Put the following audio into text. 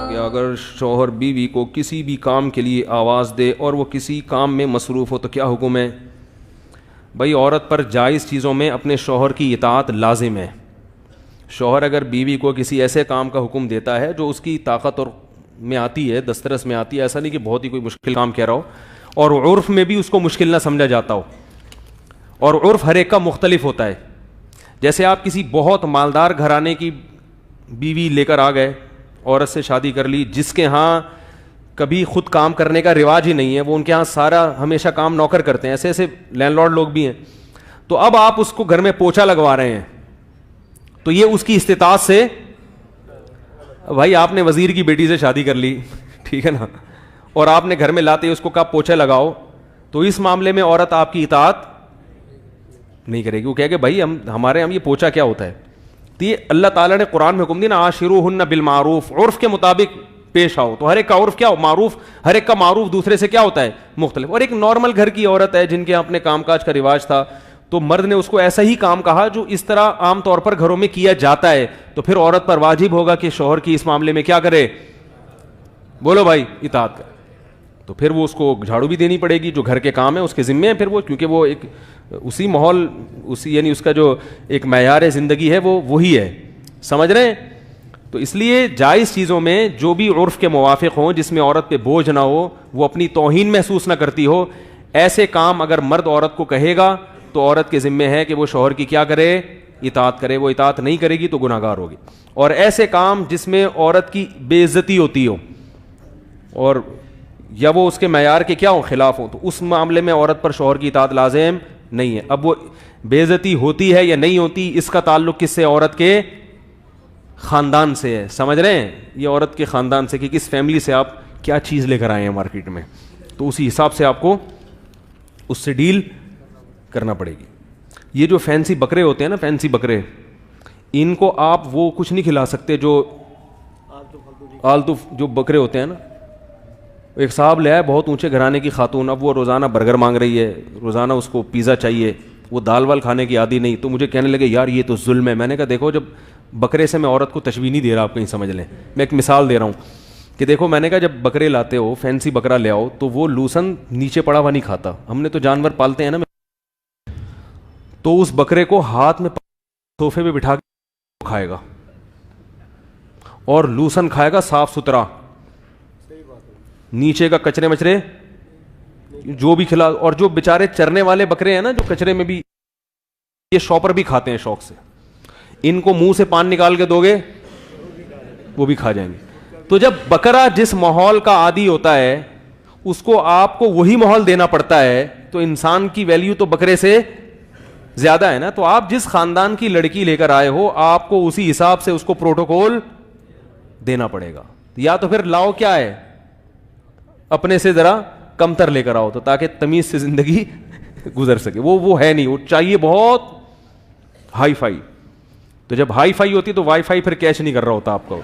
کہ اگر شوہر بیوی کو کسی بھی کام کے لیے آواز دے اور وہ کسی کام میں مصروف ہو تو کیا حکم ہے؟ بھائی عورت پر جائز چیزوں میں اپنے شوہر کی اطاعت لازم ہے. شوہر اگر بیوی کو کسی ایسے کام کا حکم دیتا ہے جو اس کی طاقت اور میں آتی ہے, دسترس میں آتی ہے, ایسا نہیں کہ بہت ہی کوئی مشکل کام کہہ رہا ہو اور عرف میں بھی اس کو مشکل نہ سمجھا جاتا ہو, اور عرف ہر ایک کا مختلف ہوتا ہے. جیسے آپ کسی بہت مالدار گھرانے کی بیوی لے کر آ گئے, عورت سے شادی کر لی, جس کے ہاں کبھی خود کام کرنے کا رواج ہی نہیں ہے, وہ ان کے ہاں سارا ہمیشہ کام نوکر کرتے ہیں, ایسے ایسے لینڈ لارڈ لوگ بھی ہیں. تو اب آپ اس کو گھر میں پوچھا لگوا رہے ہیں, تو یہ اس کی استطاعت سے, بھائی آپ نے وزیر کی بیٹی سے شادی کر لی, ٹھیک ہے نا, اور آپ نے گھر میں لاتے اس کو کہا پوچھا لگاؤ, تو اس معاملے میں عورت آپ کی اطاعت نہیں کرے گی. وہ کہے کہ بھائی ہمارے ہم یہ پوچھا کیا ہوتا ہے. تو یہ اللہ تعالیٰ نے قرآن میں حکم دی نا, عاشروہن بالمعروف, عرف کے مطابق پیش آؤ. تو ہر ایک کا عرف کیا ہو, معروف, ہر ایک کا معروف دوسرے سے کیا ہوتا ہے, مختلف. اور ایک نارمل گھر کی عورت ہے جن کے اپنے کام کاج کا رواج تھا, تو مرد نے اس کو ایسا ہی کام کہا جو اس طرح عام طور پر گھروں میں کیا جاتا ہے, تو پھر عورت پر واجب ہوگا کہ شوہر کی اس معاملے میں کیا کرے, بولو بھائی, اطاعت کرے. تو پھر وہ اس کو جھاڑو بھی دینی پڑے گی, جو گھر کے کام ہے اس کے ذمے ہیں پھر وہ, کیونکہ وہ ایک اسی ماحول, اسی یعنی اس کا جو ایک معیار زندگی ہے وہ وہی ہے, سمجھ رہے ہیں. تو اس لیے جائز چیزوں میں جو بھی عرف کے موافق ہوں, جس میں عورت پہ بوجھ نہ ہو, وہ اپنی توہین محسوس نہ کرتی ہو, ایسے کام اگر مرد عورت کو کہے گا تو عورت کے ذمے ہے کہ وہ شوہر کی کیا کرے, اطاعت کرے. وہ اطاعت نہیں کرے گی تو گناہ گار ہوگی. اور ایسے کام جس میں عورت کی بے عزتی ہوتی ہو اور یا وہ اس کے معیار کے کیا ہوں, خلاف ہوں, تو اس معاملے میں عورت پر شوہر کی اطاعت لازم نہیں ہے. اب وہ بے عزتی ہوتی ہے یا نہیں ہوتی, اس کا تعلق کس سے, عورت کے خاندان سے ہے. سمجھ رہے ہیں, یہ عورت کے خاندان سے, کہ کس فیملی سے آپ کیا چیز لے کر آئے ہیں مارکیٹ میں, تو اسی حساب سے آپ کو اس سے ڈیل کرنا پڑے گی. یہ جو فینسی بکرے ہوتے ہیں نا, فینسی بکرے, ان کو آپ وہ کچھ نہیں کھلا سکتے جو آلتو جو بکرے ہوتے ہیں نا. ایک صاحب لے آئے بہت اونچے گھرانے کی خاتون, اب وہ روزانہ برگر مانگ رہی ہے, روزانہ اس کو پیزا چاہیے, وہ دال وال کھانے کی عادی نہیں. تو مجھے کہنے لگے یار یہ تو ظلم ہے. میں نے کہا دیکھو, جب بکرے سے میں عورت کو تشبیہ نہیں دے رہا, آپ کہیں سمجھ لیں, میں ایک مثال دے رہا ہوں کہ دیکھو, میں نے کہا جب بکرے لاتے ہو, فینسی بکرا لے آؤ, تو وہ لوسن نیچے پڑا ہوا نہیں کھاتا. ہم نے تو جانور پالتے ہیں نا, تو اس بکرے کو ہاتھ میں صوفے پہ بٹھا کے کھائے گا, اور لوسن کھائے گا صاف ستھرا, نیچے کا کچرے مچرے جو بھی کھلا. اور جو بیچارے چرنے والے بکرے ہیں نا, جو کچرے میں بھی, یہ شاپر بھی کھاتے ہیں شوق سے, ان کو منہ سے پان نکال کے دو گے وہ بھی کھا جائیں گے. تو جب بکرا جس ماحول کا عادی ہوتا ہے اس کو آپ کو وہی ماحول دینا پڑتا ہے, تو انسان کی ویلیو تو بکرے سے زیادہ ہے نا. تو آپ جس خاندان کی لڑکی لے کر آئے ہو, آپ کو اسی حساب سے اس کو پروٹوکول دینا پڑے گا. یا تو پھر لاؤ کیا ہے, اپنے سے ذرا کم تر لے کر آؤ, تو تاکہ تمیز سے زندگی گزر سکے. وہ ہے نہیں, وہ چاہیے بہت ہائی فائی. تو جب ہائی فائی ہوتی تو وائی فائی پھر کیش نہیں کر رہا ہوتا آپ کا.